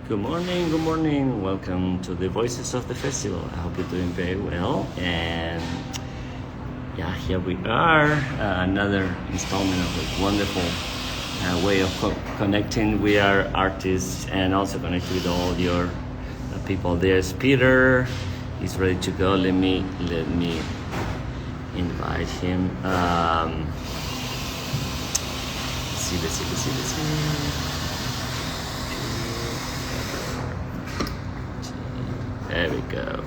Good morning, good morning. Welcome to the Voices of the Festival. I hope you're doing very well. And yeah, here we are. Another installment of a wonderful way of connecting with our artists and also connecting with all your people. There's Peter. He's ready to go. Let me invite him. Let's see. There we go.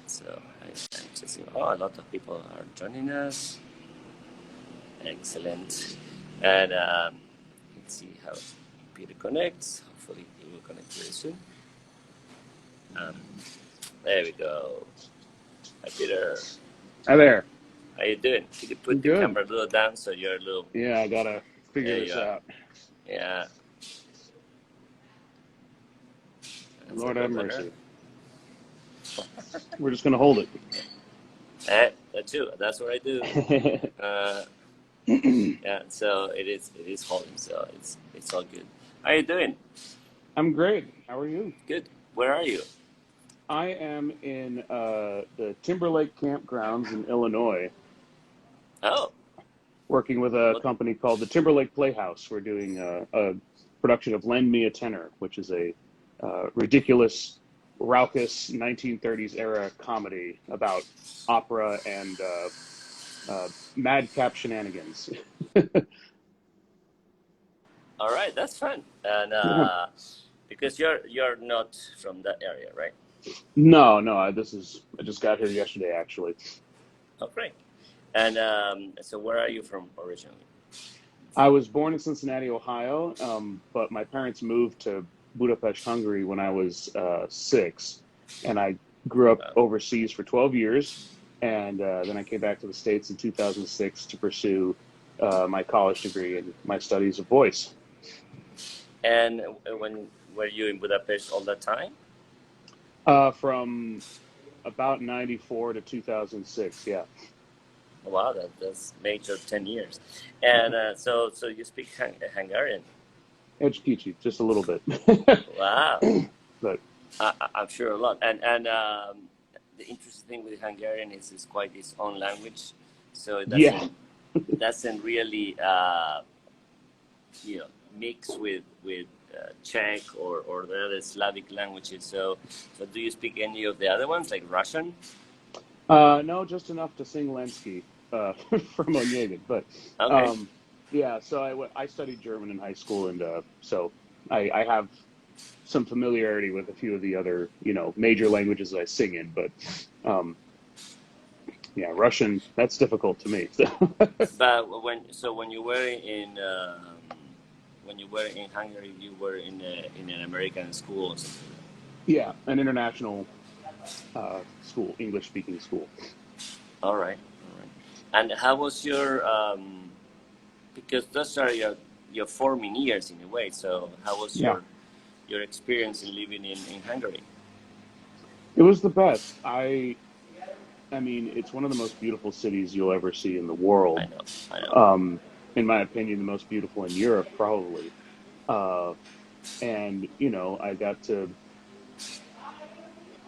So I'm just seeing, a lot of people are joining us. Excellent. And let's see how Peter connects. Hopefully he will connect very soon. There we go. Hi Peter. Hi there. How you doing? Can you I'm put the good. camera a little down so you're a little... Yeah, I gotta figure There this you are. out. Yeah. That's a Lord little have better. mercy. We're just gonna hold it. That too. That's what I do. Yeah, so it is holding, so it's all good. How are you doing? I'm great. How are you? Good. Where are you? I am in the Timberlake campgrounds in Illinois, Oh, working with a what? company called the Timberlake Playhouse. We're doing a production of Lend Me a Tenor, which is a ridiculous, raucous 1930s era comedy about opera and madcap shenanigans. All right, that's fun. And Yeah. because you're not from that area, right? No. I just got here yesterday, actually. Oh, great. And so where are you from originally? I was born in Cincinnati, Ohio, but my parents moved to Budapest, Hungary when I was 6, and I grew up Uh, overseas for 12 years, and then I came back to the States in 2006 to pursue my college degree and my studies of voice. and when were you in Budapest all the time? From about 94 to 2006, yeah. Wow, that's major 10 years. And so you speak Hungarian. Edukichi, just a little bit. Wow, But I'm sure a lot. And the interesting thing with Hungarian is it's quite its own language, so it yeah, doesn't really you know mix with Czech or the other Slavic languages. So do you speak any of the other ones like Russian? no, just enough to sing Lenski from Onegin. But Okay. um, yeah, so I studied German in high school, and so I have some familiarity with a few of the other major languages I sing in. But um, yeah, Russian, that's difficult to me. So. But when you were in Hungary, you were in an American school or something. Yeah, an international school, English speaking school. All right, all right. And how was your because those are your forming years in a way. So how was Yeah, your experience in living in Hungary? it was the best. I mean, it's one of the most beautiful cities you'll ever see in the I world. know, I know. Um, in my opinion, the most beautiful in Europe, probably. Uh, and I got to,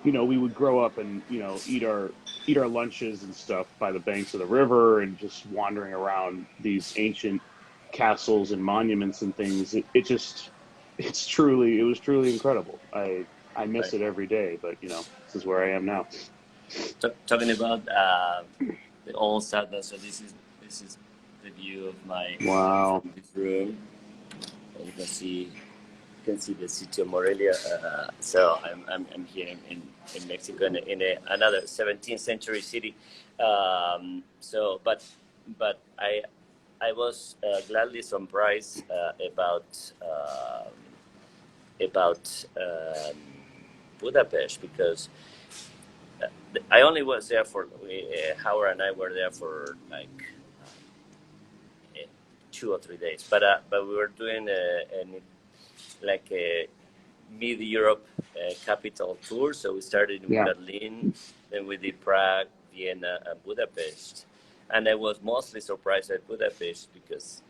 we would grow up and eat our lunches and stuff by the banks of the river and just wandering around these ancient castles and monuments and things. It was truly incredible. I miss Right. it every day, but this is where I am now. Talking about the old sadness. So this is the view of my Wow. from this room. And you can see the city of Morelia. So I'm here in Mexico another 17th century city. So but I was gladly surprised about Budapest because I only was there for Howard and I were there for like 2 or 3 days, but we were doing like a mid Europe capital tour. So we started in Yeah. Berlin, then we did Prague, Vienna, and Budapest. And I was mostly surprised at Budapest because,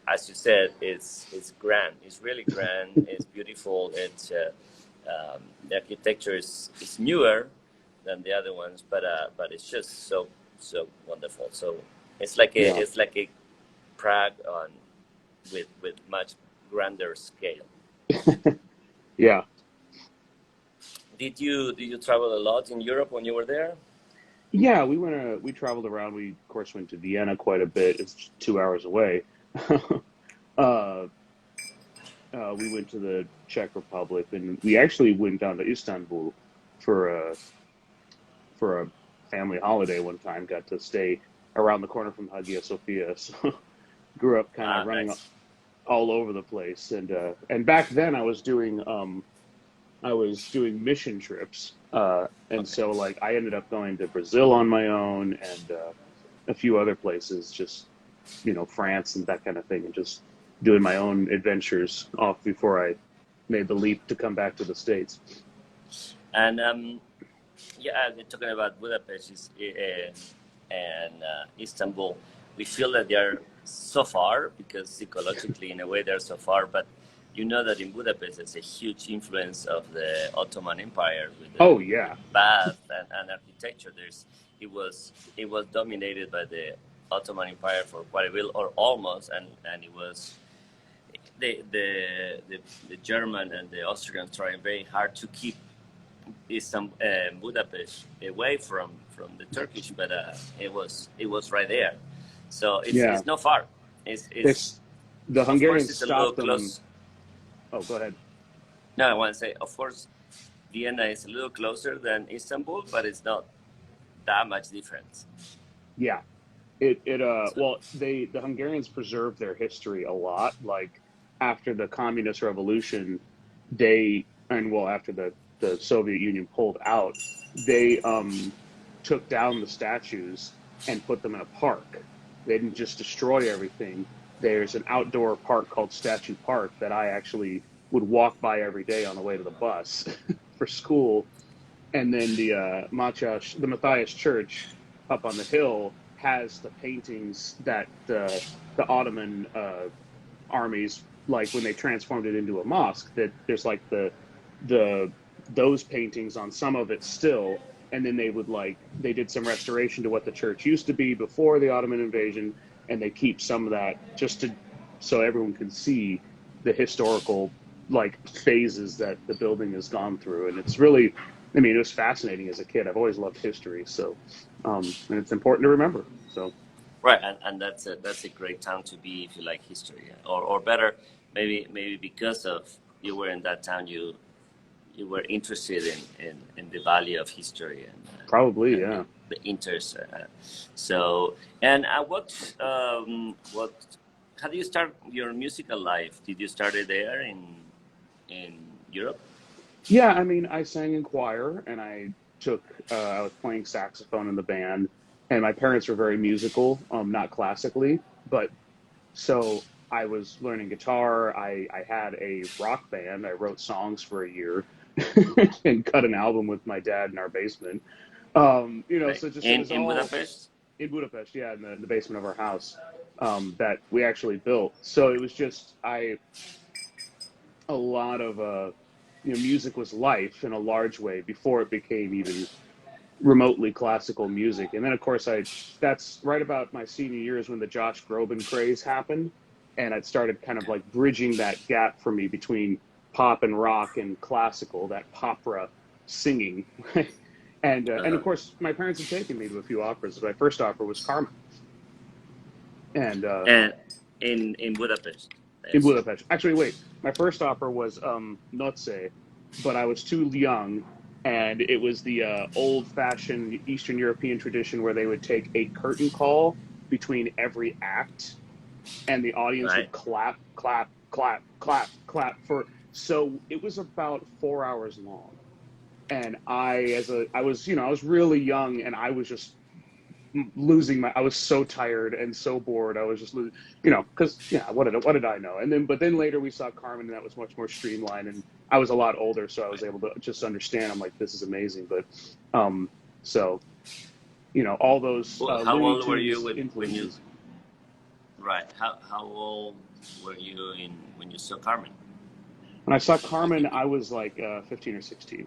as you said, it's grand. It's really grand. It's beautiful. The architecture is newer than the other ones, but it's just so wonderful. So Yeah. it's like a Prague on with much grander scale. Yeah. Did you travel a lot in Europe when you were there? Yeah, we traveled around. We of course went to Vienna quite a bit. It's 2 hours away. uh, we went to the Czech Republic, and we actually went down to Istanbul for a family holiday one time. Got to stay around the corner from Hagia Sophia. So grew up kind of Ah, running nice. all over the place. And back then I was doing mission trips. And Okay. so like I ended up going to Brazil on my own, and a few other places, just France and that kind of thing, and just doing my own adventures off before I made the leap to come back to the States. And yeah, talking about Budapest and Istanbul, we feel that they are so far because psychologically, in a way, they're so far. But you know that in Budapest, there's a huge influence of the Ottoman Empire Oh with the yeah, bath and architecture. It was dominated by the Ottoman Empire for quite a while, or almost, and it was the German and the Austrians trying very hard to keep Budapest away from the Turkish, but it was right there. So yeah. it's not far. It's This the of course Hungarians it's a little stopped them. close. Oh, go ahead. No, I want to say, of course, Vienna is a little closer than Istanbul, but it's not that much difference. Yeah, it So well, the Hungarians preserved their history a lot. Like after the communist revolution, after the Soviet Union pulled out, they took down the statues and put them in a park. They didn't just destroy everything. There's an outdoor park called Statue Park that I actually would walk by every day on the way to the bus for school. And then the Matthias Church up on the hill has the paintings that the Ottoman armies, like when they transformed it into a mosque, that there's like the those paintings on some of it still. And then they did some restoration to what the church used to be before the Ottoman invasion, and they keep some of that just to so everyone can see the historical like phases that the building has gone through. And it's really, I mean, it was fascinating as a kid. I've always loved history, so and it's important to remember. So right, and that's a great town to be if you like history, or better, maybe because of you were in that town, you were interested in the value of history probably, and yeah. the interest. So, and what? How do you start your musical life? Did you start it there in Europe? Yeah, I mean, I sang in choir, and I was playing saxophone in the band, and my parents were very musical, not classically, but so I was learning guitar. I had a rock band. I wrote songs for a year and cut an album with my dad in our basement. Right. So just it was In all Budapest? in Budapest, yeah, in the basement of our house that we actually built. So it was just a lot of music was life in a large way before it became even remotely classical music. And then of course I that's right about my senior years when the Josh Groban craze happened, and it started kind of like bridging that gap for me between pop and rock and classical, that opera singing. And Uh-huh. of course my parents had taken me to a few operas. My first opera was Carmen, and And in Budapest, I in assume. Budapest. Actually, wait, my first opera was Noce, but I was too young, and it was the old-fashioned Eastern European tradition where they would take a curtain call between every act, and the audience Right. would clap, clap, clap, clap, clap for. So it was about 4 hours long, and I was really young, and I was just losing my. I was so tired and so bored. I was just losing, because what did I know? But then later we saw Carmen, and that was much more streamlined. And I was a lot older, so I was able to just understand. I'm like, this is amazing. But so all those Well, how Looney old were you Tunes when you influences. right? How old were you in when you saw Carmen? When I saw Carmen, I was like 15 or 16.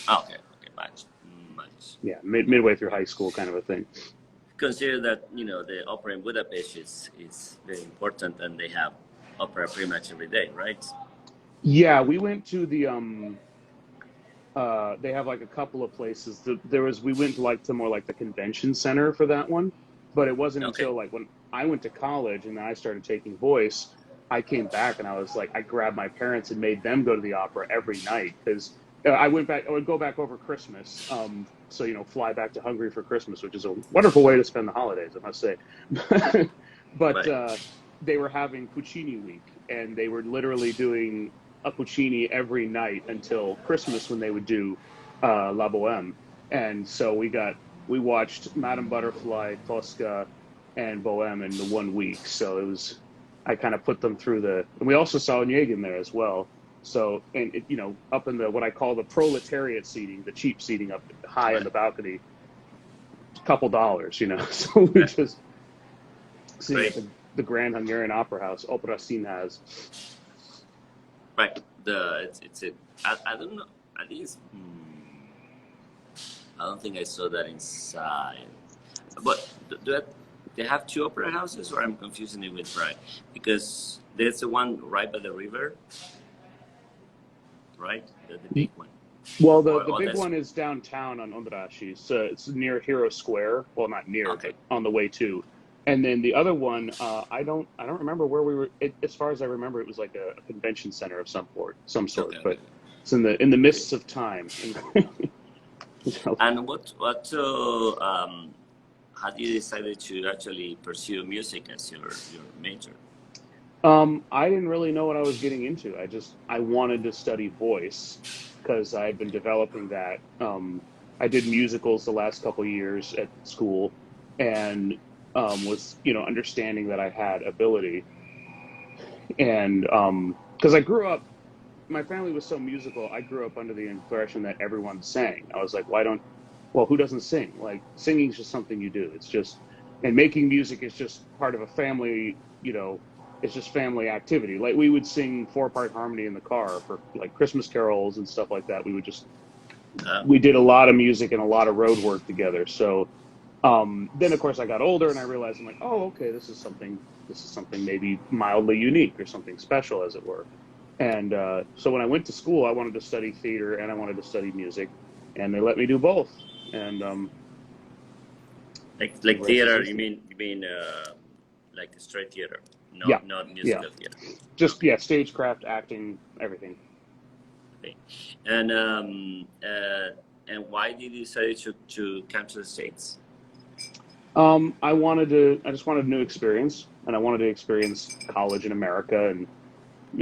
Oh, okay, okay, much. Yeah, midway through high school, kind of a thing. Consider that the opera in Budapest is very important, and they have opera pretty much every day, right? Yeah, we went to the they have like a couple of places. We went to like to more like the convention center for that one, but it wasn't Okay, until like when I went to college and then I started taking voice, I came back and I was like, I grabbed my parents and made them go to the opera every night because I went back. I would go back over Christmas. So fly back to Hungary for Christmas, which is a wonderful way to spend the holidays, I must say. But right. they were having Puccini week, and they were literally doing a Puccini every night until Christmas when they would do La Boheme. And so we watched Madame Butterfly, Tosca, and Boheme in the 1 week. So it was I kind of put them through and we also saw Onegin there as well. So and up in the what I call the proletariat seating, the cheap seating up high in Right. the balcony, a couple dollars. So we Right. just seeing at Great. the Grand Hungarian Opera House, Opera Színház. Right. It's a I don't know. At least I don't think I saw that inside. But they have two opera houses, or I'm confusing it with right? Because there's the one right by the river, right? The big one. Well, Or the oh, big that's one is downtown on Ondrashi, so it's near Hero Square. Well, not near, okay. but on the way to. And then the other one, I don't remember where we were. As far as I remember, it was like a convention center of some sort. Okay. Okay. But it's in the Okay. mists of time. So, And what had you decided to actually pursue music as your major? I didn't really know what I was getting into. I wanted to study voice because I had been developing that. I did musicals the last couple years at school, and was understanding that I had ability, and because I grew up, my family was so musical. I grew up under the impression that everyone sang. I was like, well, who doesn't sing? Like singing is just something you do. And making music is just part of a family. It's just family activity. Like we would sing four-part harmony in the car for like Christmas carols and stuff like that. Uh, We did a lot of music and a lot of road work together. So then of course I got older and I realized I'm like, oh, okay, this is something maybe mildly unique or something special, as it were. And so when I went to school, I wanted to study theater and I wanted to study music, and they let me do both. And the like rest is theater, history. you mean like straight theater, Yeah, not yeah, musical theater. just Okay. yeah, stagecraft, acting, everything. Okay. And and why did you decide to come to the States? I just wanted a new experience, and I wanted to experience college in America. And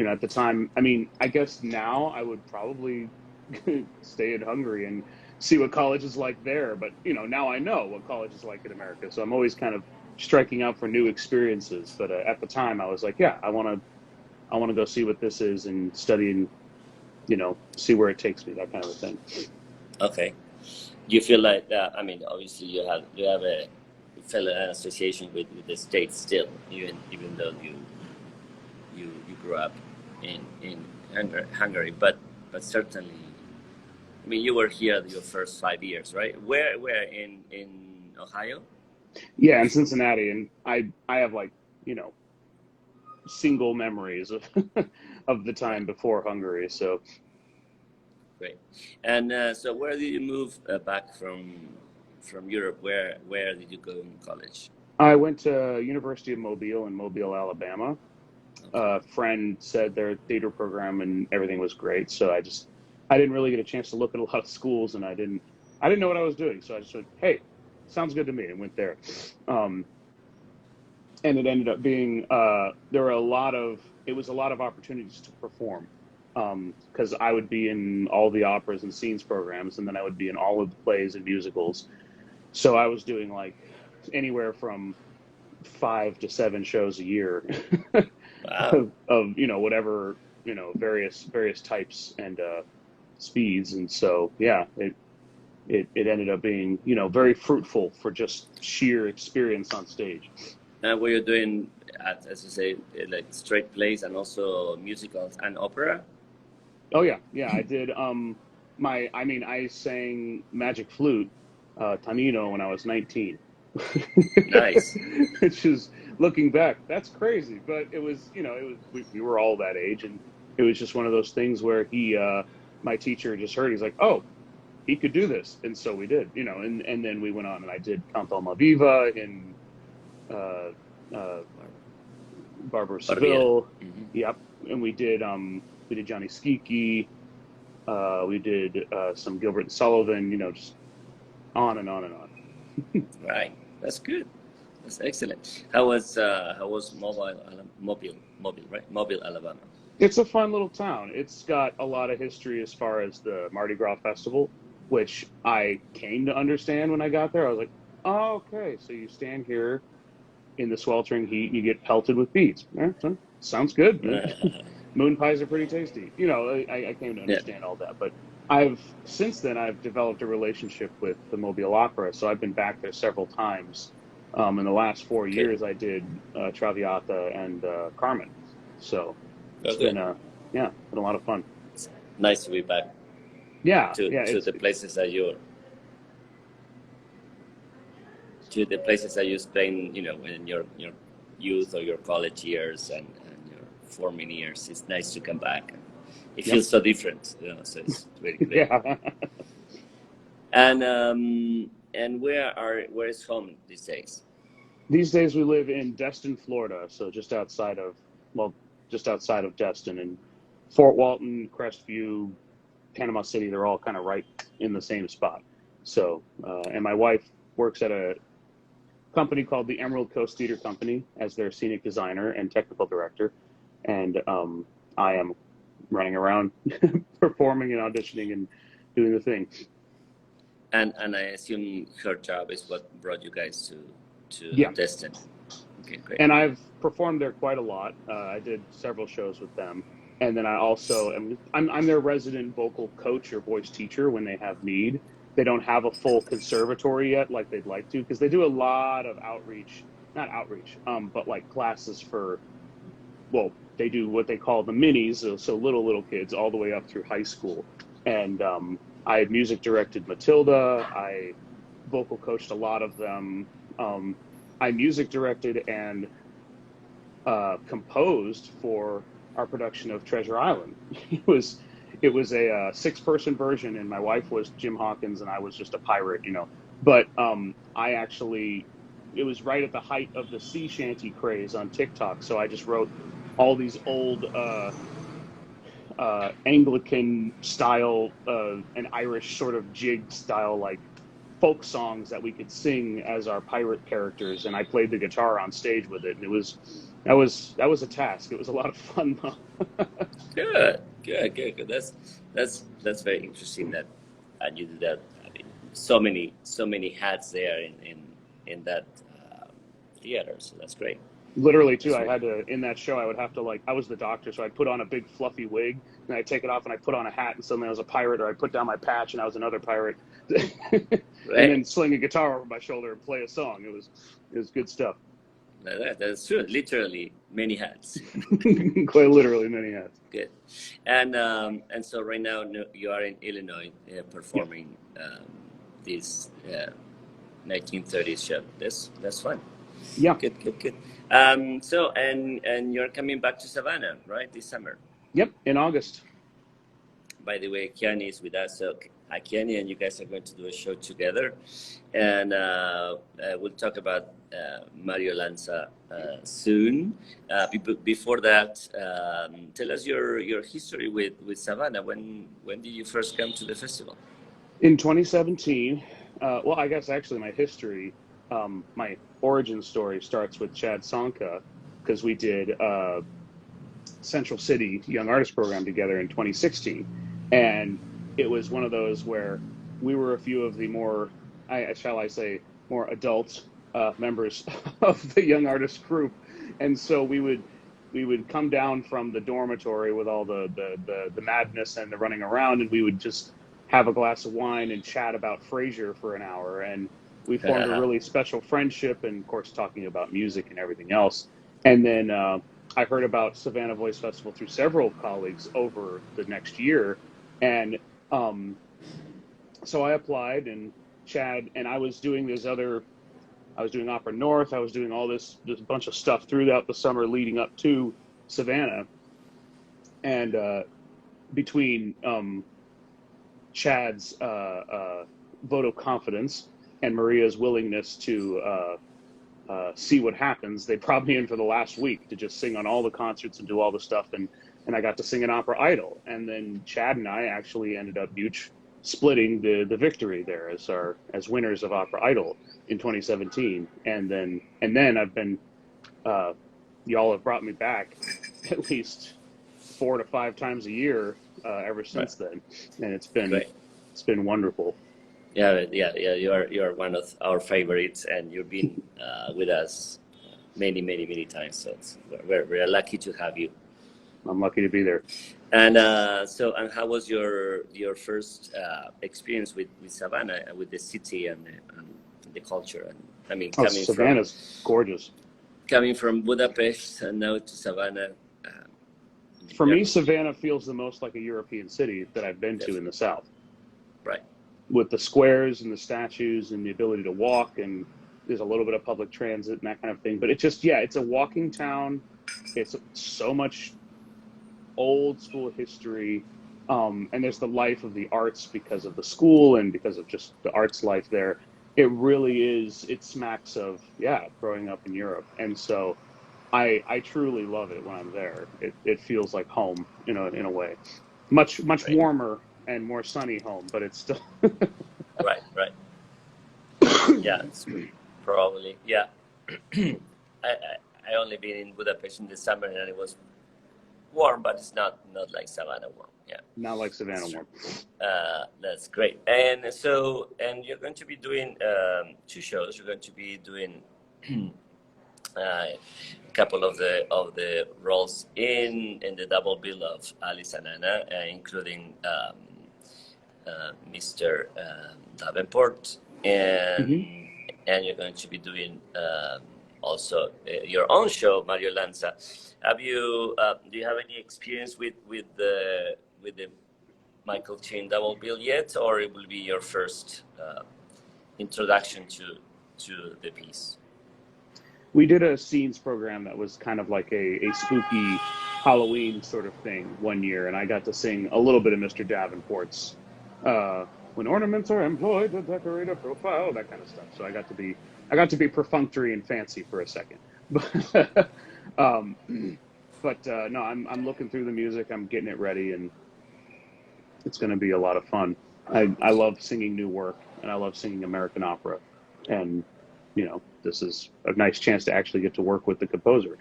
at the time, I mean, I guess now I would probably stay in Hungary and see what college is like there. But now I know what college is like in America, so I'm always kind of striking out for new experiences. But at the time, I was like, yeah, I want to go see what this is and study and see where it takes me, that kind of a thing. Okay. You feel like that? I mean, obviously you have a you feel an association with the States still, even though you grew up in Hungary, but certainly, I mean, you were here your first 5 years, right? Where in Ohio? Yeah, in Cincinnati, and I have like you know single memories of of the Right. time before Hungary. So Great. And so, where did you move back from Europe? Where did you go in college? I went to University of Mobile in Mobile, Alabama. Okay. A friend said their theater program and everything was great, so I didn't really get a chance to look at a lot of schools, and I didn't know what I was doing, so I just went, hey, sounds good to me, and went there. Um, and it ended up being there were a lot of opportunities to perform, because I would be in all the operas and scenes programs, and then I would be in all of the plays and musicals. So I was doing like anywhere from 5 to 7 shows a year Wow. of whatever various types and speeds. And so yeah, it ended up being, very fruitful for just sheer experience on stage. And were you doing, as you say, like straight plays and also musicals and opera? Oh yeah, yeah, I did. I sang Magic Flute, Tanino, when I was 19. Nice. Which is, looking back, that's crazy. But it was, we were all that age, and it was just one of those things where my teacher just heard, he's like, oh, he could do this, and so we did, and then we went on, and I did Count Almaviva in uh, uh, Barber of Barbieri. Seville, Mm-hmm. yep, and we did Johnny Skiki, we did some Gilbert and Sullivan, just on and on and on. Right. That's good. That's excellent. How was Mobile, right? Mobile, Alabama. It's a fun little town. It's got a lot of history as far as the Mardi Gras festival, which I came to understand when I got there. I was like, oh, okay, so you stand here in the sweltering heat and you get pelted with beads. Sounds good. Moon pies are pretty tasty. I came to Yeah. understand all that. But since then, I've developed a relationship with the Mobile Opera. So I've been back there several times. In the last 4 Okay. years, I did Traviata and Carmen. So it's Okay. been been a lot of fun. It's nice to be back Yeah, to yeah. the places that you spend, in your youth or your college years and your forming years. It's nice to come back. It feels so different, so it's very great. Yeah. And where is home these days? These days we live in Destin, Florida, so just outside of Destin, and Fort Walton, Crestview, Panama City, they're all kind of right in the same spot. So, and my wife works at a company called the Emerald Coast Theater Company as their scenic designer and technical director, and I am running around performing and auditioning and doing the thing. And I assume her job is what brought you guys to Yeah. Destin. Okay, great. And I've performed there quite a lot. I did several shows with them, and then I also I'm their resident vocal coach or voice teacher when they have need. They don't have a full conservatory yet, like they'd like to, because they do a lot of not outreach, but like classes for. Well, they do what they call the minis, so little kids, all the way up through high school. And I had music directed Matilda. I vocal coached a lot of them. I music directed and composed for our production of Treasure Island. It was a 6-person version, and my wife was Jim Hawkins, and I was just a pirate, But it was right at the height of the sea shanty craze on TikTok, so I just wrote all these old Anglican style and Irish sort of jig style, like folk songs that we could sing as our pirate characters, and I played the guitar on stage with it, and that was a task. It was a lot of fun though. Good. That's very interesting that you did that. I mean, so many hats there in that theater. So that's great. Literally too, I had to, in that show, I would have to, I was the doctor, so I'd put on a big fluffy wig, and I'd take it off, and I'd put on a hat, and suddenly I was a pirate, or I'd put down my patch, and I was another pirate, Right. And then sling a guitar over my shoulder and play a song. It was good stuff. That's true. Literally many hats. Quite literally many hats. Good. And so right now you are in Illinois performing this 1930s show. That's fun. Yeah. Good. So and you're coming back to Savannah, right, this summer? Yep, in August. By the way, Kiani is with us. So Kiani and you guys are going to do a show together, and we'll talk about Mario Lanza soon. Before that, tell us your history with Savannah. When did you first come to the festival? In 2017. Well, I guess actually my history, my origin story starts with Chad Sonka, because we did Central City Young Artist Program together in 2016, and it was one of those where we were a few of the more, more adult members of the young artist group, and so we would come down from the dormitory with all the madness and the running around, and we would just have a glass of wine and chat about Frasier for an hour. And we formed a really special friendship, and of course, talking about music and everything else. And then I heard about Savannah Voice Festival through several colleagues over the next year. And um, so I applied, and Chad, and I was doing I was doing Opera North. I was doing all this bunch of stuff throughout the summer leading up to Savannah. And between Chad's vote of confidence and Maria's willingness to see what happens, they brought me in for the last week to just sing on all the concerts and do all the stuff. And I got to sing in Opera Idol. And then Chad and I actually ended up splitting the victory there as winners of Opera Idol in 2017. And then I've been y'all have brought me back at least 4 to 5 times a year ever since then, and it's been wonderful. Yeah. You are one of our favorites, and you've been with us many times. So we're lucky to have you. I'm lucky to be there. And and how was your first experience with Savannah, with the city and the culture? And I mean, Savannah's gorgeous. Coming from Budapest and now to Savannah. For me, Savannah feels the most like a European city that I've been to in the South. Right. With the squares and the statues and the ability to walk, and there's a little bit of public transit and that kind of thing. But it's a walking town. It's so much old school history. And there's the life of the arts because of the school and because of just the arts life there. It really is, it smacks of, growing up in Europe. And so I truly love it when I'm there. It feels like home in a way. Much warmer and more sunny home, but it's still right. Yeah, it's probably I only been in Budapest in the summer and it was warm, but it's not like Savannah warm. Yeah, not like Savannah warm. That's great. And you're going to be doing 2 shows. You're going to be doing a couple of the roles in the double bill of Alice and Anna, including Mr. Davenport, and you're going to be doing also your own show, Mario Lanza. Do you have any experience with the Michael Chain double bill yet, or it will be your first introduction to the piece? We did a scenes program that was kind of like a spooky Halloween sort of thing one year, and I got to sing a little bit of Mr. Davenport's "When Ornaments Are Employed to Decorate a Profile," that kind of stuff. So I got to be perfunctory and fancy for a second. No, I'm looking through the music. I'm getting it ready, and it's going to be a lot of fun. I love singing new work, and I love singing American opera, and this is a nice chance to actually get to work with the composer.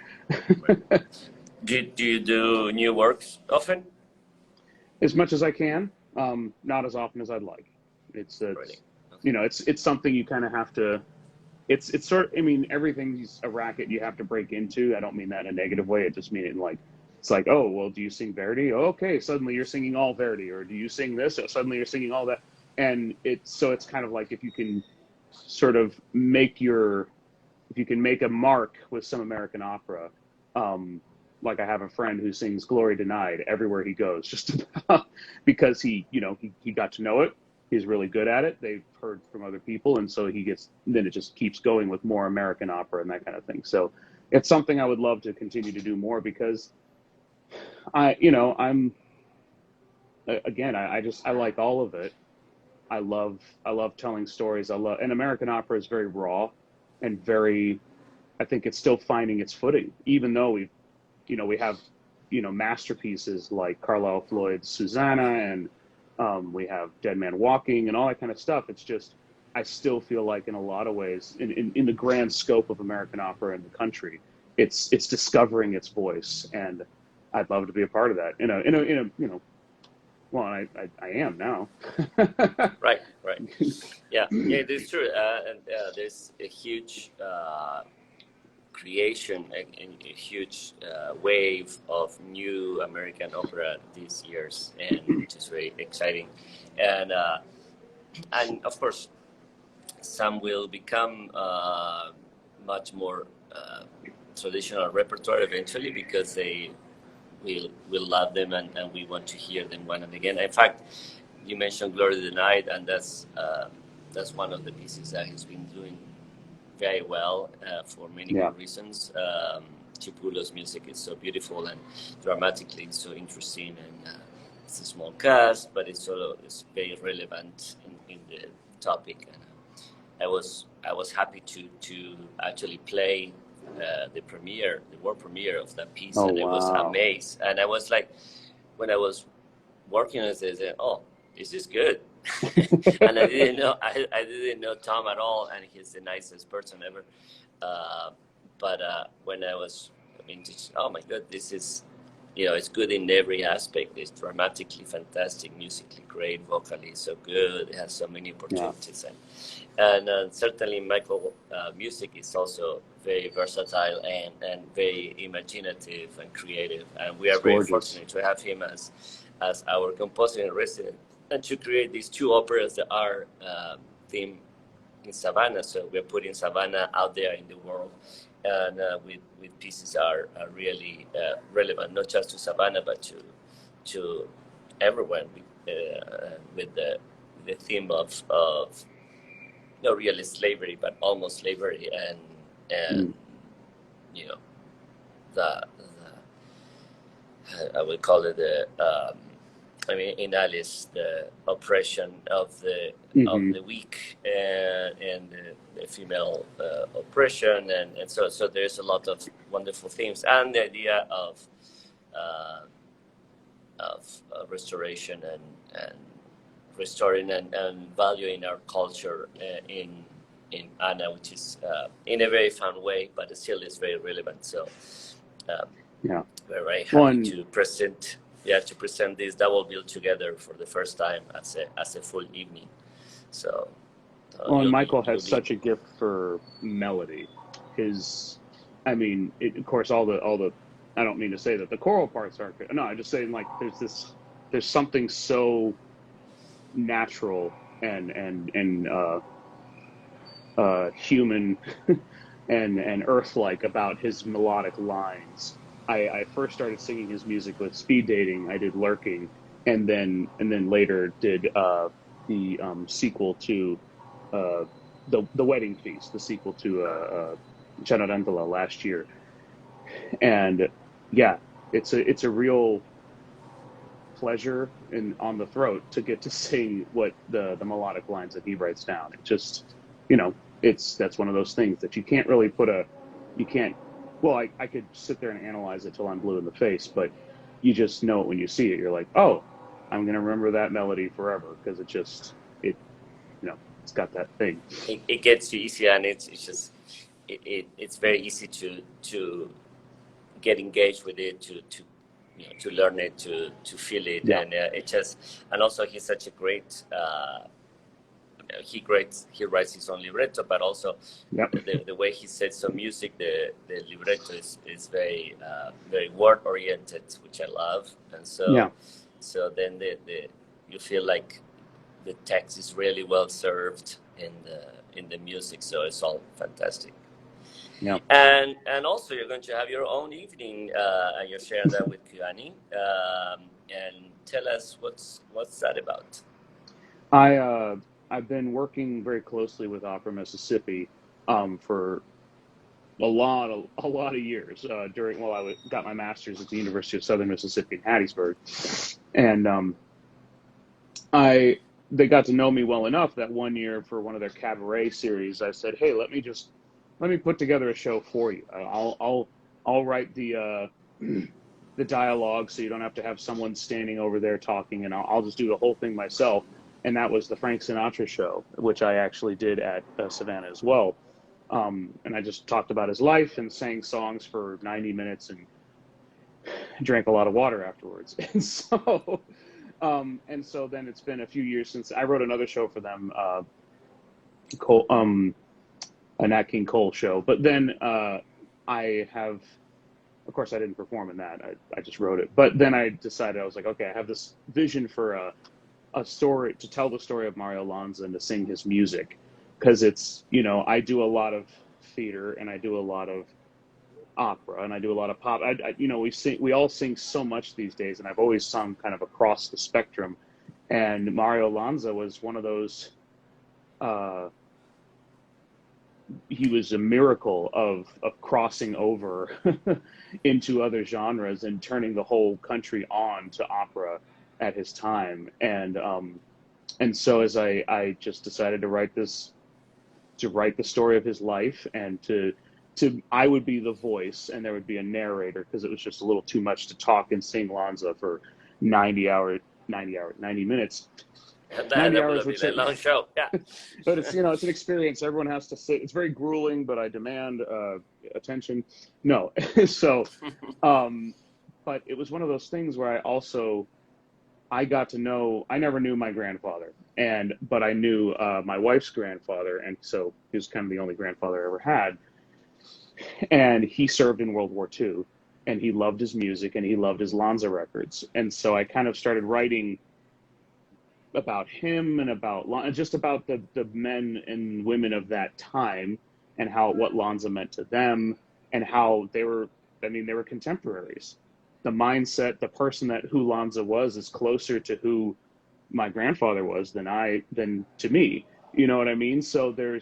Do you do new works often? As much as I can, not as often as I'd like. It's it's something you kind of have to. It's sort. I mean, everything's a racket you have to break into. I don't mean that in a negative way. I just mean it in like, it's like, oh well, do you sing Verdi? Oh, okay, suddenly you're singing all Verdi, or do you sing this? Or suddenly you're singing all that, and it's kind of like if you can sort of make a mark with some American opera, like I have a friend who sings Glory Denied everywhere he goes, just about, because he got to know it. He's really good at it. They've heard from other people, and so then it just keeps going with more American opera and that kind of thing. So it's something I would love to continue to do more, because I like all of it. I love telling stories. And American opera is very raw and I think it's still finding its footing, even though we have, masterpieces like Carlisle Floyd's Susanna, and we have Dead Man Walking and all that kind of stuff. It's just, I still feel like in a lot of ways, in the grand scope of American opera in the country, it's discovering its voice, and I'd love to be a part of that. Well, I am now. Right. Yeah, it is true. And there's a huge creation, a huge wave of new American opera these years, and which is very exciting. And of course, some will become much more traditional repertoire eventually because they will love them, and we want to hear them one and again. In fact, you mentioned Glory of the Night, and that's one of the pieces that he's been doing very well for many Yeah. good reasons. Chipulo's music is so beautiful and dramatically so interesting, and it's a small cast, but it's very relevant in the topic. And I was happy to actually play the world premiere of that piece, Oh, and I was wow. amazed. And I was like, when I was working on it, I said, "Oh, this is good." And I didn't know Tom at all, and he's the nicest person ever. But when I was, I mean, just, oh my God, this is, it's good in every aspect. It's dramatically fantastic, musically great, vocally so good. It has so many opportunities, and certainly Michael music is also very versatile and very imaginative and creative. And we are It's very gorgeous. fortunate to have him as our composer in resident, and to create these two operas that are themed in Savannah. So we're putting Savannah out there in the world, and with pieces are really relevant, not just to Savannah, but to everyone, with the theme of not really slavery, but almost slavery, and the I would call it I mean, in Alice, the oppression of the weak, and the female oppression, and so there's a lot of wonderful themes, and the idea of restoration and restoring and valuing our culture in Anna, which is in a very fun way, but it still is very relevant. So Yeah. we're very happy to present this double bill together for the first time as a full evening. So and Michael has such a gift for melody. Of course, all the I don't mean to say that the choral parts aren't good. No, I'm just saying, like, there's something so natural and human and earth-like about his melodic lines. I first started singing his music with Speed Dating. I did Lurking, and then later did the sequel to the Wedding Feast, the sequel to Cenerentola last year. And yeah, it's a real pleasure on the throat to get to sing what the melodic lines that he writes down. It just, that's one of those things that you can't really well, I could sit there and analyze it till I'm blue in the face, but you just know it when you see it. You're like, oh, I'm going to remember that melody forever, because it's got that thing. It gets you easy, and it's very easy to get engaged with it, to learn it, to feel it, and and also he's such a great. He writes his own libretto, but also the way he sets some music, the libretto is very very word oriented, which I love, and so then you feel like the text is really well served in the music, so it's all fantastic. Yeah. And also you're going to have your own evening, and you're sharing that with Kiani, and tell us what's that about. I've been working very closely with Opera Mississippi for a lot of years while I got my master's at the University of Southern Mississippi in Hattiesburg, and they got to know me well enough that one year for one of their cabaret series, I said, hey, let me put together a show for you. I'll write the dialogue, so you don't have to have someone standing over there talking, and I'll just do the whole thing myself. And that was the Frank Sinatra show, which I actually did at Savannah as well. And I just talked about his life and sang songs for 90 minutes and drank a lot of water afterwards. And so then it's been a few years since I wrote another show for them, a Nat King Cole show. But then I have, of course, I didn't perform in that. I just wrote it. But then I decided, I was like, okay, I have this vision for a story, to tell the story of Mario Lanza and to sing his music. Because it's, I do a lot of theater and I do a lot of opera and I do a lot of pop. We all sing so much these days, and I've always sung kind of across the spectrum. And Mario Lanza was one of those. Uh, he was a miracle of crossing over into other genres and turning the whole country on to opera at his time. And so as I just decided to write the story of his life, and I would be the voice and there would be a narrator, because it was just a little too much to talk and sing Lanza for 90 minutes. That 90 would hours have would been a say, long show. Yeah. but it's an experience. Everyone has to sit. It's very grueling, but I demand attention. No. So, but it was one of those things where I got to know, I never knew my grandfather, but I knew my wife's grandfather, and so he was kind of the only grandfather I ever had. And he served in World War II, and he loved his music and he loved his Lanza records. And so I kind of started writing about him and just about the men and women of that time, and what Lanza meant to them, and how they were contemporaries. The mindset, the person who Lanza was is closer to who my grandfather was than to me. You know what I mean? So the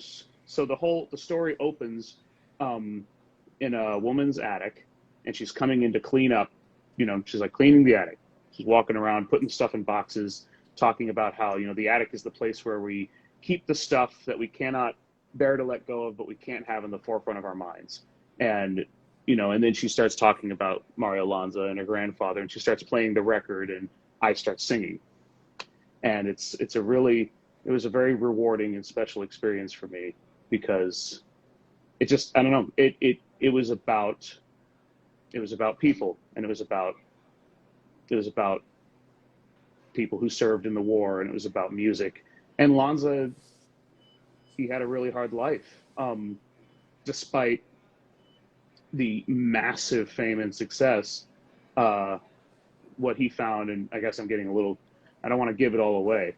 story opens in a woman's attic, and she's coming in to clean up. She's like cleaning the attic. She's walking around, putting stuff in boxes, talking about how, the attic is the place where we keep the stuff that we cannot bear to let go of, but we can't have in the forefront of our minds. And, and then she starts talking about Mario Lanza and her grandfather, and she starts playing the record, and I start singing. And it was a very rewarding and special experience for me, because it just, I don't know, it was about people, and it was about people who served in the war, and it was about music. And Lanza, he had a really hard life, despite the massive fame and success. What he found, and I guess I'm getting I don't want to give it all away,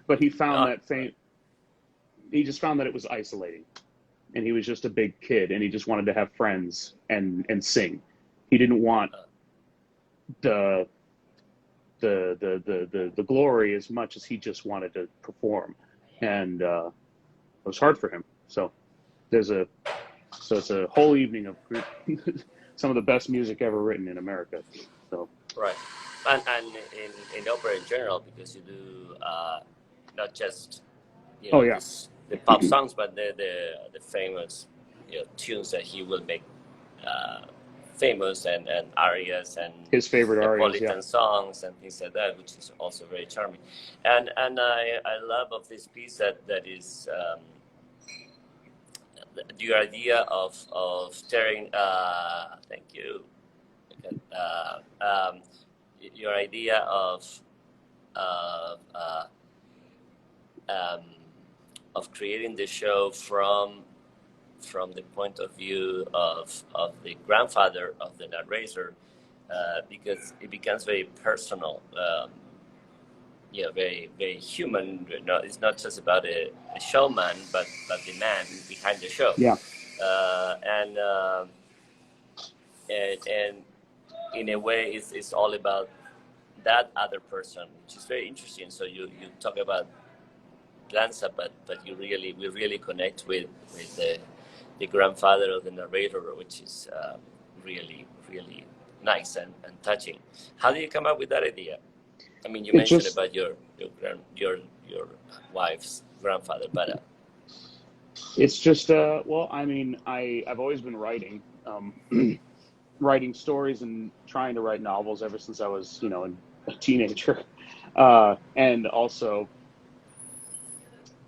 but he found that fame. He just found that it was isolating, and he was just a big kid, and he just wanted to have friends and sing. He didn't want the glory as much as he just wanted to perform, and it was hard for him. So it's a whole evening of some of the best music ever written in America. So Right. And in opera in general, because you do not just Oh yeah, the pop songs, but the famous tunes that he will make famous, and arias and his favorite arias, Neapolitan songs and things like that, which is also very charming. And I love of this piece that is your idea of tearing. Thank you. Okay. Your idea uh, of creating the show from the point of view of the grandfather of the narrator, because it becomes very personal, very very human. It's not just about a showman, but the man behind the show. Yeah. And in a way, it's all about that other person, which is very interesting. So you talk about Lanza, but we really connect with the grandfather of the narrator, which is really nice and touching. How did you come up with that idea? I mean, you mentioned about your wife's grandfather, but it's just well, I mean, I've always been writing. Writing stories and trying to write novels ever since I was, a teenager, and also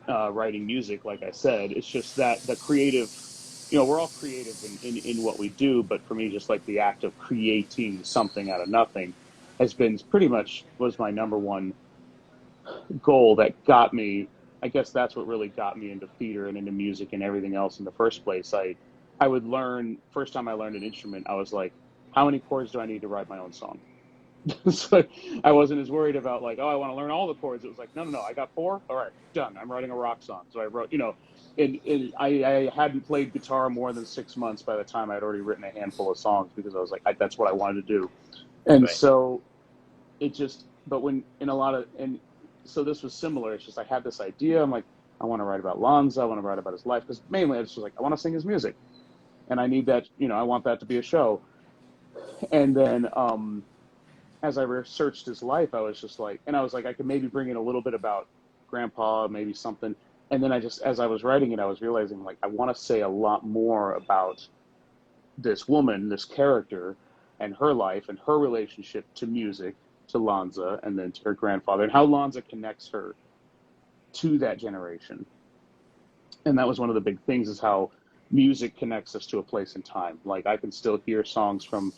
writing music. Like I said, it's just that the creative, we're all creative in what we do, but for me, just like the act of creating something out of nothing was my number one goal that got me. I guess that's what really got me into theater and into music and everything else in the first place. I would learn. First time I learned an instrument, I was like, how many chords do I need to write my own song? So I wasn't as worried about like, oh, I want to learn all the chords. It was like, no, no, no, I got four. All right, done. I'm writing a rock song. So I wrote, and I hadn't played guitar more than 6 months by the time I'd already written a handful of songs because I was like, that's what I wanted to do. And Right. so it just, but when in a lot of, and so this was similar. It's just I had this idea. I'm like, I want to write about Lanza. I want to write about his life because mainly I was just like, I want to sing his music, and I need that. I want that to be a show. And then as I researched his life, I was just like, and I was like, I could maybe bring in a little bit about Grandpa, maybe something. And then I just, as I was writing it, I was realizing like I want to say a lot more about this woman, this character, and her life and her relationship to music, to Lanza, and then to her grandfather, and how Lanza connects her to that generation. And that was one of the big things is how music connects us to a place in time. Like I can still hear songs from,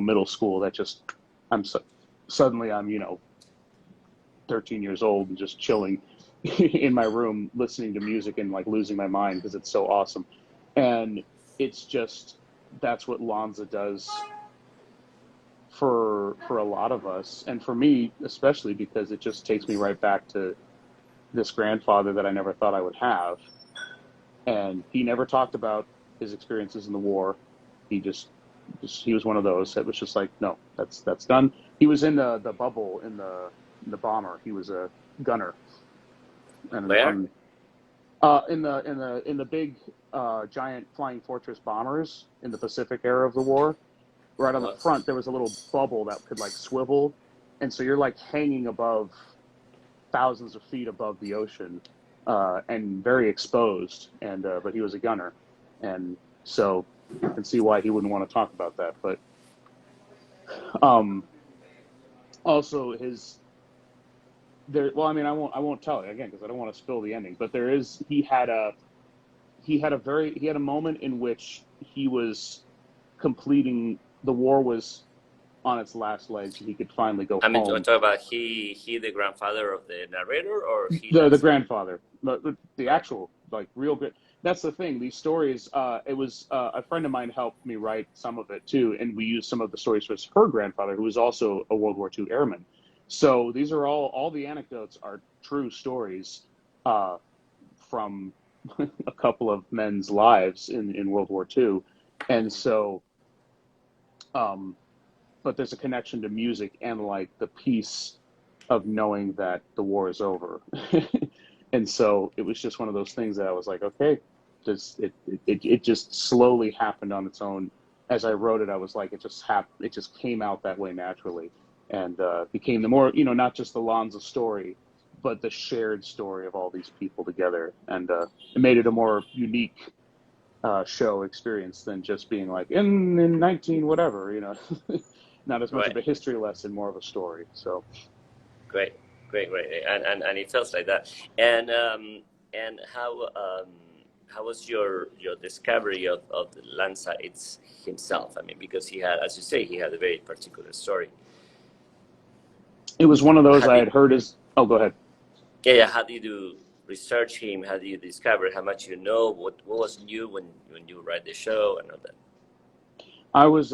middle school that just I'm so, suddenly I'm 13 years old and just chilling in my room listening to music and like losing my mind because it's so awesome. And it's just that's what Lanza does for a lot of us and for me especially because it just takes me right back to this grandfather that I never thought I would have. And he never talked about his experiences in the war. He just he was one of those that was just like, no, that's done. He was in the bubble in the bomber. He was a gunner and Where? on in the big giant flying fortress bombers in the Pacific era of the war. Right on the Uh-huh. front, there was a little bubble that could like swivel, and so you're like hanging above thousands of feet above the ocean, and very exposed. And but he was a gunner, and so I can see why he wouldn't want to talk about that. But um, also his there. Well, I mean, I won't tell it again because I don't want to spill the ending. But there is he had a moment in which he was completing the war was on its last legs and he could finally go I mean, to home. talk about he the grandfather of the narrator, or he The Lanza? grandfather, the Right. actual like real good. That's the thing. These stories. It was a friend of mine helped me write some of it too, and we used some of the stories from her grandfather, who was also a World War II airman. So these are all the anecdotes are true stories uh, from a couple of men's lives in World War II, and so. Um, but there's a connection to music and like the peace of knowing that the war is over. And so it was just one of those things that I was like, okay, it just slowly happened on its own. As I wrote it, I was like, it just came out that way naturally, and became the more not just the Lanza story, but the shared story of all these people together, and it made it a more unique show experience than just being like in 19 whatever, not as much of Right. a history lesson, more of a story. So Great. Great. Great. And it feels like that. And how was your discovery of Lanza it's himself? I mean, because he had, as you say, he had a very particular story. it was one of those How I did had heard as oh go ahead. yeah, yeah, how did you research him? How did you discover how much you know? What was new when you write the show and all that? I was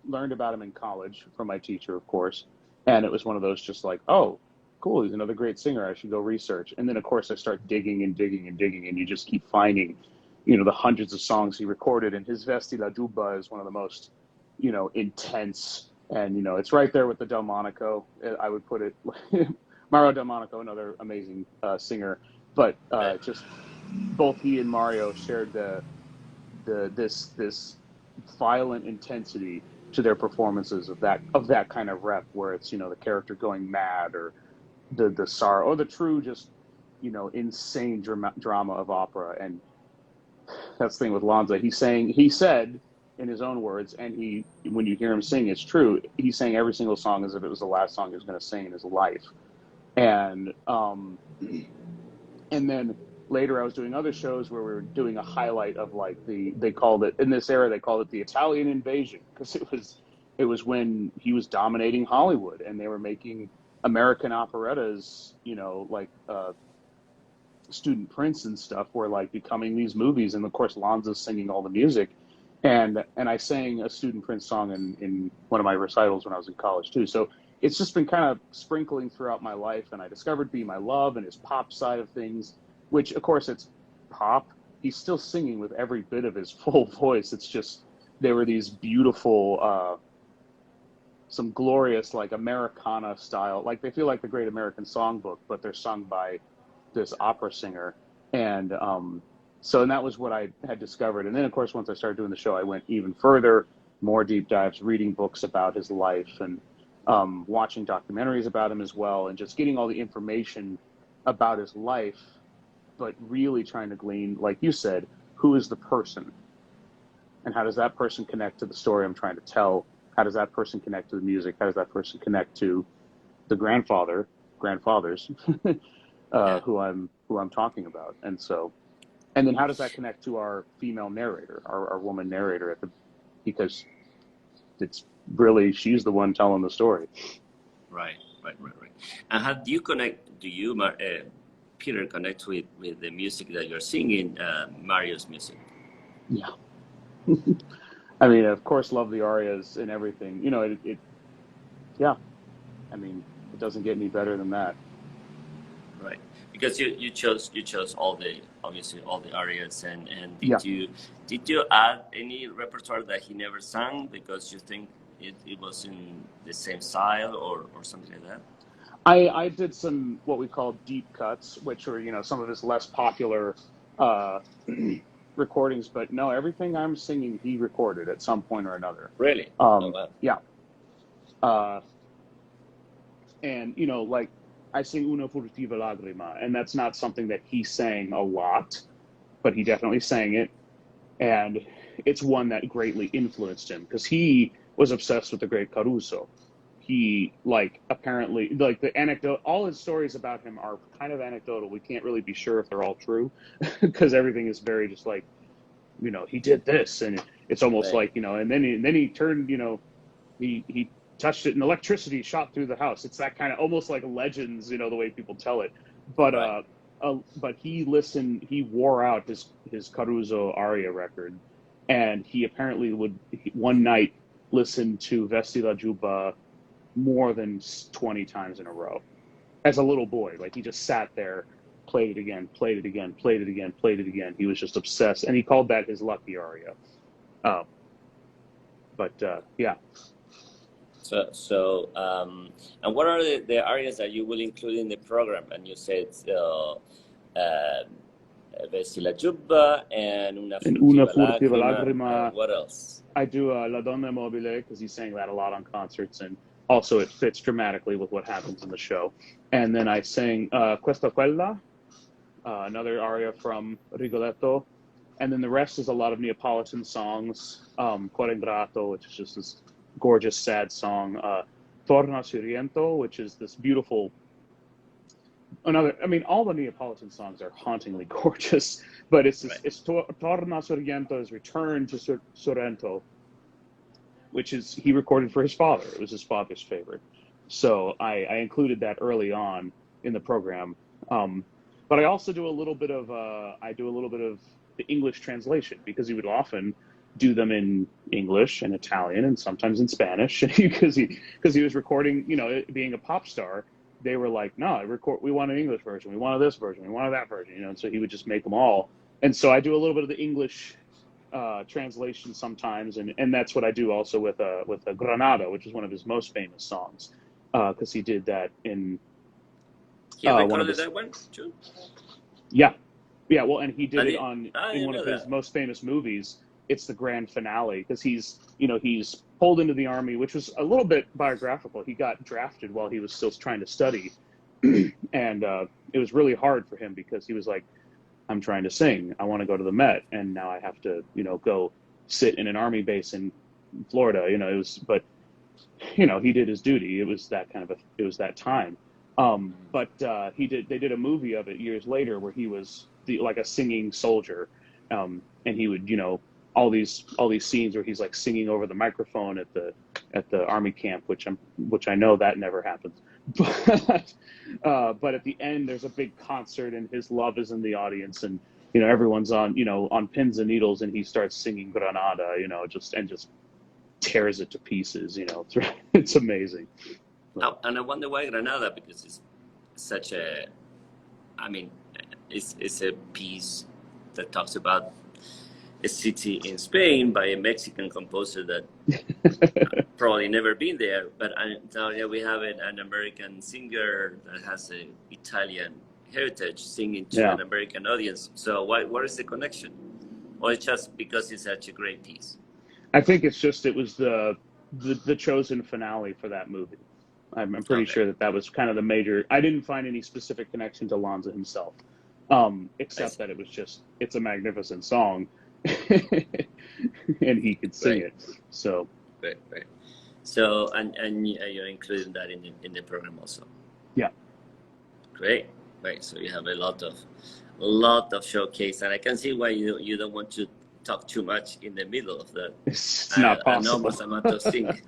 learned about him in college from my teacher, of course, and it was one of those just like, oh, cool, he's another great singer. I should go research. And then of course I start digging and digging and digging, and you just keep finding, the hundreds of songs he recorded. And his Vesti la Duba is one of the most, intense. And it's right there with the Delmonico. I would put it. Mario Delmonico, another amazing singer, but Right. just both he and Mario shared this violent intensity to their performances of that kind of rep where it's the character going mad or the sorrow or the true just insane drama of opera. And that's the thing with Lanza. He said in his own words, and he when you hear him sing, it's true. He sang every single song as if it was the last song he was going to sing in his life. And and then later I was doing other shows where we were doing a highlight of like they called it in this era, they called it the Italian invasion, because it was when he was dominating Hollywood and they were making American operettas, like Student Prince and stuff were like becoming these movies, and of course Lanza's singing all the music, and I sang a Student Prince song in one of my recitals when I was in college too. So it's just been kind of sprinkling throughout my life, and I discovered Be My Love and his pop side of things, which of course it's pop. He's still singing with every bit of his full voice. It's just there were these beautiful, some glorious like Americana style, like they feel like the Great American Songbook, but they're sung by this opera singer, and and that was what I had discovered. And then of course once I started doing the show, I went even further, more deep dives, reading books about his life, and watching documentaries about him as well, and just getting all the information about his life, but really trying to glean, like you said, who is the person, and how does that person connect to the story I'm trying to tell? How does that person connect to the music? How does that person connect to the grandfathers, Yeah. who I'm talking about? And then how does that connect to our female narrator, our woman narrator because it's really, she's the one telling the story. Right. And how do you connect? Do you, Peter, connect with the music that you're singing, Mario's music? Yeah. I mean, of course, love the arias and everything. Yeah. I mean, it doesn't get any better than that. Right, because you chose all the, obviously all the arias, and Yeah. did you add any repertoire that he never sang because you think it was in the same style or something like that? I did some what we call deep cuts, which are, some of his less popular uh, recordings, but no, everything I'm singing he recorded at some point or another. Really? Oh wow. Yeah. And like I sing Una furtiva lagrima, and that's not something that he sang a lot, but he definitely sang it, and it's one that greatly influenced him because he was obsessed with the great Caruso. He apparently the anecdote, all his stories about him are kind of anecdotal. We can't really be sure if they're all true because everything is very just like, he did this, and it's almost Right. like, and then he turned, he touched it and electricity shot through the house. It's that kind of almost like legends, the way people tell it. But Right. but he wore out his Caruso aria record, and he apparently would one night listen to Vesti la Juba more than 20 times in a row as a little boy. Like he just sat there, played it again, played it again, played it again, played it again. He was just obsessed, and he called that his lucky aria. Yeah. So and what are the areas that you will include in the program? And you said Vesti la Giubba and Una And Una furtiva furtiva lagrima. lagrima. What else? I do La Donna Mobile because he sang that a lot on concerts, and also it fits dramatically with what happens in the show. And then I sang Questa Quella, another aria from Rigoletto. And then the rest is a lot of Neapolitan songs, Cuore Ingrato, which is just this gorgeous, sad song, Torna Suriento, which is this beautiful, all the Neapolitan songs are hauntingly gorgeous, but it's Right. Torna Suriento is Return to Sorrento, which is he recorded for his father. It was his father's favorite. So I included that early on in the program. But I also do a little bit of the English translation because he would often do them in English and Italian and sometimes in Spanish because he was recording, being a pop star. They were like, no, we want an English version. We wanted this version. We wanted that version, and so he would just make them all. And so I do a little bit of the English translation sometimes, and that's what I do also with a Granada, which is one of his most famous songs, because he did that in He recorded that one too? Yeah. Well, and he did it in one of his that. most famous movies. It's the grand finale because he's pulled into the army, which was a little bit biographical. He got drafted while he was still trying to study, and it was really hard for him because he was like, I'm trying to sing. I want to go to the Met, and now I have to, go sit in an army base in Florida. He did his duty. It was that time. But they did a movie of it years later where he was like a singing soldier, and he would, all these scenes where he's like singing over the microphone at the army camp, which I know that never happens. But at the end, there's a big concert, and his love is in the audience, and everyone's on pins and needles, and he starts singing Granada, just tears it to pieces. It's amazing. But, And I wonder why Granada, because it's such a, I mean, it's a piece that talks about a city in Spain by a Mexican composer that probably never been there. But now we have an American singer that has an Italian heritage singing to an American audience. So what is the connection? Or it's just because it's such a great piece? I think it was the chosen finale for that movie. I'm pretty sure that was kind of the major. I didn't find any specific connection to Lanza himself, except that it's a magnificent song, and he could sing it. So right. So and you're including that in the program also. Yeah. Great. So you have a lot of showcase, and I can see why you don't want to talk too much in the middle of the. It's not possible. Enormous amount of singing.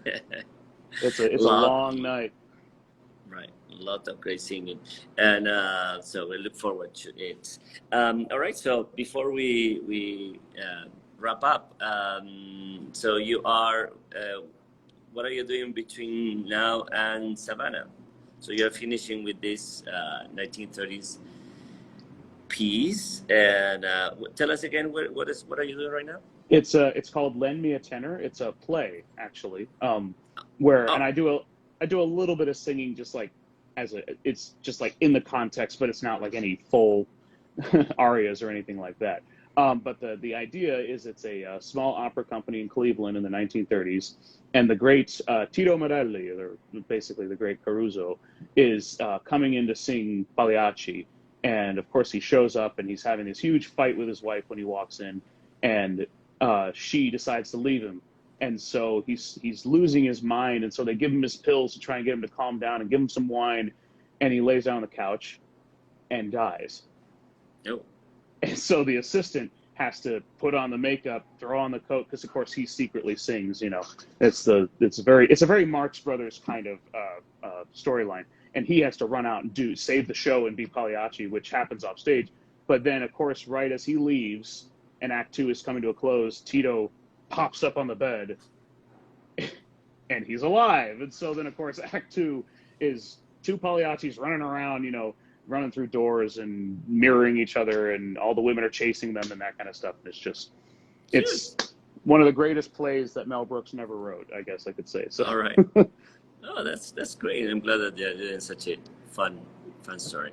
It's a long night. Right, a lot of great singing, and so we look forward to it. All right, so before we wrap up, so you are, what are you doing between now and Savannah? So you're finishing with this 1930s piece, and tell us again what are you doing right now? It's called Lend Me a Tenor. It's a play, actually, and I do a little bit of singing, just like it's just like in the context, but it's not like any full arias or anything like that. But the idea is it's a small opera company in Cleveland in the 1930s, and the great Tito Morelli, or basically the great Caruso, is coming in to sing Pagliacci. And of course, he shows up and he's having this huge fight with his wife when he walks in, and she decides to leave him. And so he's losing his mind, and so they give him his pills to try and get him to calm down and give him some wine, and he lays down on the couch and dies. Nope. And so the assistant has to put on the makeup, throw on the coat, because of course he secretly sings. It's a very Marx Brothers kind of storyline, and he has to run out and save the show and be Pagliacci, which happens off stage. But then, of course, right as he leaves and Act 2 is coming to a close, Tito pops up on the bed and he's alive. And so then, of course, Act 2 is two Pagliaccis running around, running through doors and mirroring each other, and all the women are chasing them and that kind of stuff. It's one of the greatest plays that Mel Brooks never wrote, I guess I could say. So. All right. Oh, that's great. I'm glad that they're doing such a fun story.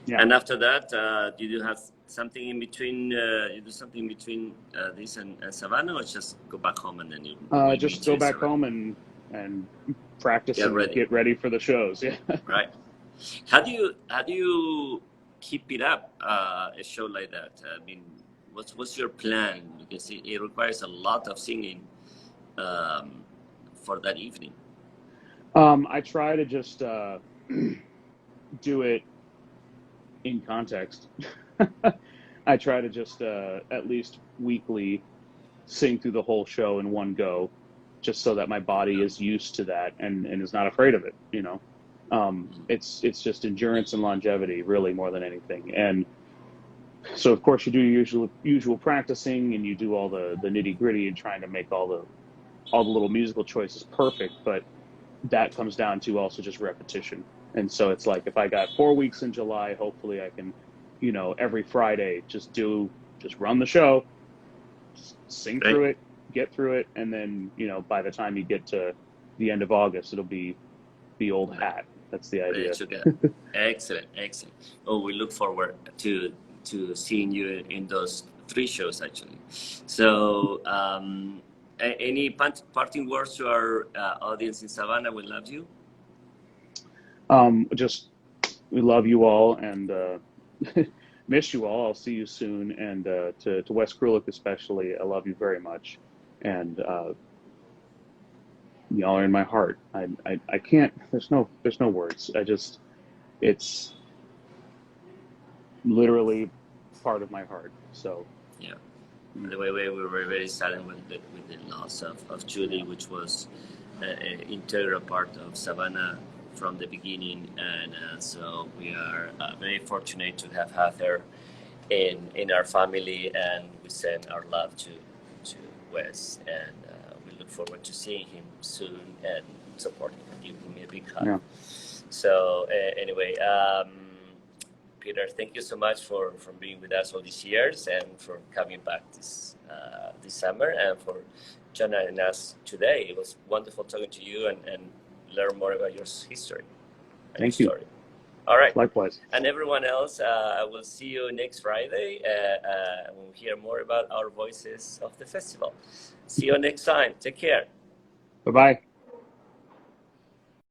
Yeah. And after that, do you have something in between? You do something between this and Savannah, or just go back home and then you? Just go back home and practice and get ready for the shows. Yeah. Right. How do you keep it up? A show like that. I mean, what's your plan? Because it requires a lot of singing for that evening. I try to just do it in context. I try to just at least weekly sing through the whole show in one go, just so that my body is used to that and is not afraid of it. It's just endurance and longevity, really, more than anything. And so, of course, you do your usual practicing, and you do all the nitty gritty and trying to make all the little musical choices perfect. But that comes down to also just repetition. And so it's like, if I got 4 weeks in July, hopefully I can, every Friday just run the show, just sing through it, get through it, and then, by the time you get to the end of August, it'll be the old hat. That's the idea. Excellent. Oh, we look forward to seeing you in those 3 shows, actually. So, any parting words to our audience in Savannah? We love you. We love you all, and miss you all. I'll see you soon. And to Wes Krulik especially, I love you very much. And y'all are in my heart. I can't. There's no words. It's literally part of my heart. So yeah. The way we were very saddened with the loss of Julie, which was an integral part of Savannah from the beginning, and so we are very fortunate to have had her in our family, and we send our love to Wes, and we look forward to seeing him soon and supporting him, giving him a big hug. Yeah. So anyway, Peter, thank you so much for being with us all these years and for coming back this summer and for joining us today. It was wonderful talking to you and learn more about your history and Thank your you. story. All right. Likewise. And everyone else, I will see you next Friday. We'll hear more about our voices of the festival. See you next time. Take care. Bye-bye.